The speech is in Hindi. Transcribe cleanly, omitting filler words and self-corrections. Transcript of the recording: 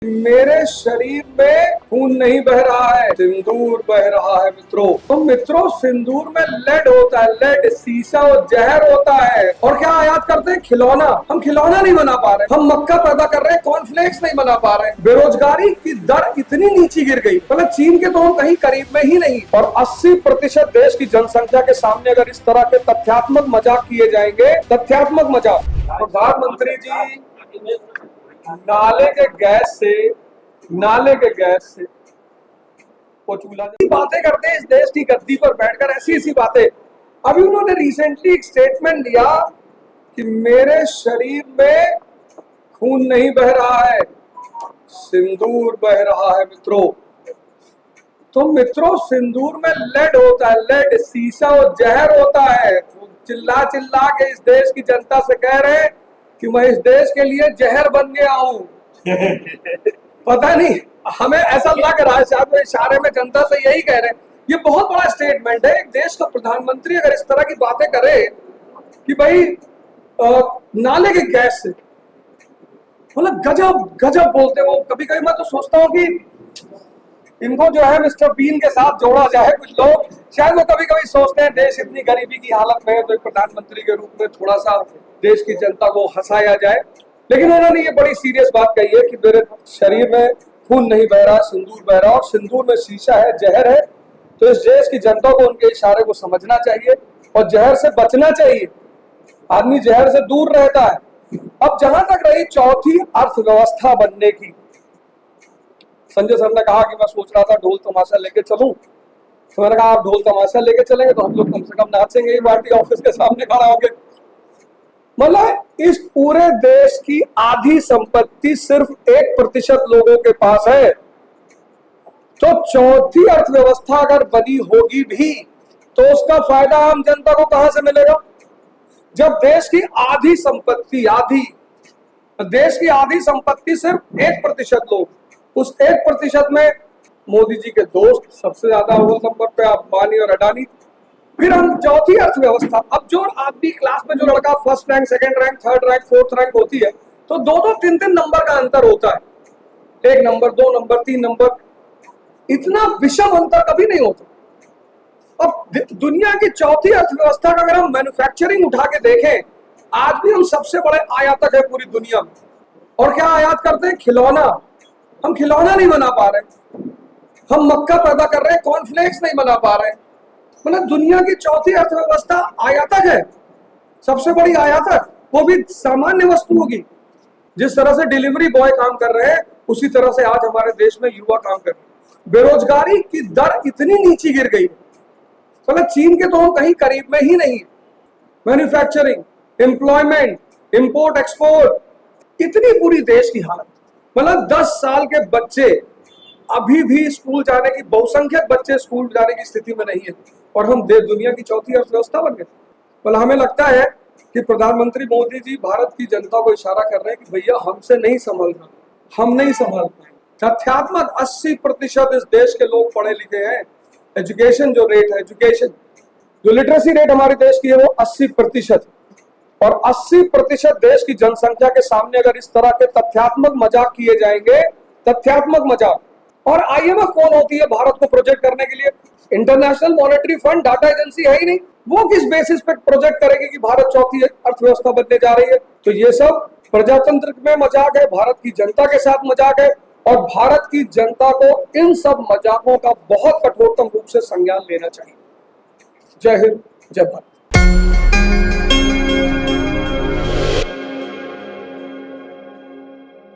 मेरे शरीर में खून नहीं बह रहा है, सिंदूर बह रहा है मित्रों। तो मित्रों, सिंदूर में लेड होता है, लेड सीसा और जहर होता है। और क्या आयात करते हैं? खिलौना। हम खिलौना नहीं बना पा रहे, हम मक्का पैदा कर रहे हैं, कॉर्नफ्लेक्स नहीं बना पा रहे। बेरोजगारी की दर इतनी नीचे गिर गई, मतलब चीन के तो हम कहीं करीब में ही नहीं। और 80% देश की जनसंख्या के सामने अगर इस तरह के तथ्यात्मक मजाक किए जाएंगे, तथ्यात्मक मजाक। प्रधानमंत्री जी नाले के गैस से वो चूल्हा बातें करते हैं इस देश की गद्दी पर बैठकर, ऐसी ऐसी बातें। अभी उन्होंने रिसेंटली एक स्टेटमेंट दिया कि मेरे शरीर में खून नहीं बह रहा है, सिंदूर बह रहा है मित्रों। तो मित्रों, सिंदूर में लेड होता है, लेड सीसा और जहर होता है। चिल्ला चिल्ला के इस देश की जनता से कह रहे हैं कि मैं इस देश के लिए जहर बन गया हूं। पता नहीं, हमें ऐसा लग रहा है, शायद वो इशारे में जनता से यही कह रहे हैं। ये बहुत बड़ा स्टेटमेंट है। एक देश का प्रधानमंत्री अगर इस तरह की बातें करे कि भाई नाले के गैस से, मतलब गजब गजब बोलते हो। कभी कभी मैं तो सोचता हूँ कि इनको जो है मिस्टर बीन के साथ जोड़ा जाए। कुछ लोग शायद वो कभी कभी सोचते हैं देश इतनी गरीबी की हालत में है तो एक प्रधानमंत्री के रूप में थोड़ा सा देश की जनता को हंसाया जाए। लेकिन उन्होंने ये बड़ी सीरियस बात कही है कि मेरे शरीर में खून नहीं बह रहा, सिंदूर बह रहा, और सिंदूर में शीशा है, जहर है। तो इस देश की जनता को उनके इशारे को समझना चाहिए और जहर से बचना चाहिए। आदमी जहर से दूर रहता है। अब जहां तक रही चौथी अर्थव्यवस्था बनने की, संजय सर ने कहा कि मैं सोच रहा था ढोल तमाशा लेके चलूं। तो मैंने कहा आप ढोल तमाशा लेके चलेंगे तो हम लोग कम से कम नाचेंगे ही पार्टी ऑफिस के सामने खड़ा होके। मतलब इस पूरे देश की आधी संपत्ति सिर्फ 1% लोगों के पास है। तो चौथी अर्थव्यवस्था अगर बनी होगी भी तो उसका फायदा आम जनता को कहां से मिलेगा? जब देश की आधी संपत्ति सिर्फ 1% लोग, उस 1% में मोदी जी के दोस्त सबसे ज्यादा वो नंबर पे, अंबानी और अडानी। फिर हम चौथी अर्थव्यवस्था, अब जो आदमी क्लास में जो लड़का first rank, second rank, third rank, fourth rank होती है तो 2-2, 3-3 नंबर का अंतर होता है। 1 नंबर, 2 नंबर, 3 नंबर, इतना विषम अंतर कभी नहीं होता। अब दुनिया की चौथी अर्थव्यवस्था का अगर हम मैन्युफैक्चरिंग उठा के देखें, आज भी हम सबसे बड़े आयातक है पूरी दुनिया में। और क्या आयात करते हैं? खिलौना। हम खिलौना नहीं बना पा रहे, हम मक्का पैदा कर रहे हैं, कॉर्नफ्लेक्स नहीं बना पा रहे। मतलब दुनिया की चौथी अर्थव्यवस्था आयातक है, सबसे बड़ी आयातक, वो भी सामान्य वस्तुओं की। जिस तरह से डिलीवरी बॉय काम कर रहे हैं उसी तरह से आज हमारे देश में युवा काम कर रहे हैं। बेरोजगारी की दर इतनी नीचे गिर गई, मतलब चीन के तो हम कहीं करीब में ही नहीं। मैन्युफैक्चरिंग, एम्प्लॉयमेंट, इंपोर्ट एक्सपोर्ट, इतनी बुरी देश की हालत। मतलब 10 साल के बच्चे अभी भी स्कूल जाने की, बहुसंख्यक बच्चे स्कूल जाने की स्थिति में नहीं है, और हम दुनिया की चौथी अर्थव्यवस्था बन गए। मतलब हमें लगता है कि प्रधानमंत्री मोदी जी भारत की जनता को इशारा कर रहे हैं कि भैया हमसे नहीं संभल रहा, हम नहीं संभाल पाए। तथ्यात्मक 80% इस देश के लोग पढ़े लिखे हैं। एजुकेशन जो रेट है, एजुकेशन जो लिटरेसी रेट हमारे देश की है वो 80%। और 80% देश की जनसंख्या के सामने अगर इस तरह के तथ्यात्मक मजाक किए जाएंगे, तथ्यात्मक मजाक। और आईएमएफ कौन होती है भारत को प्रोजेक्ट करने के लिए? International monetary fund, data agency है ही नहीं। वो किस बेसिस पे प्रोजेक्ट करेगी कि भारत चौथी अर्थव्यवस्था बनने जा रही है? तो ये सब प्रजातंत्र में मजाक है, भारत की जनता के साथ मजाक है। और भारत की जनता को इन सब मजाकों का बहुत कठोरतम रूप से संज्ञान लेना चाहिए। जय हिंद, जय भारत।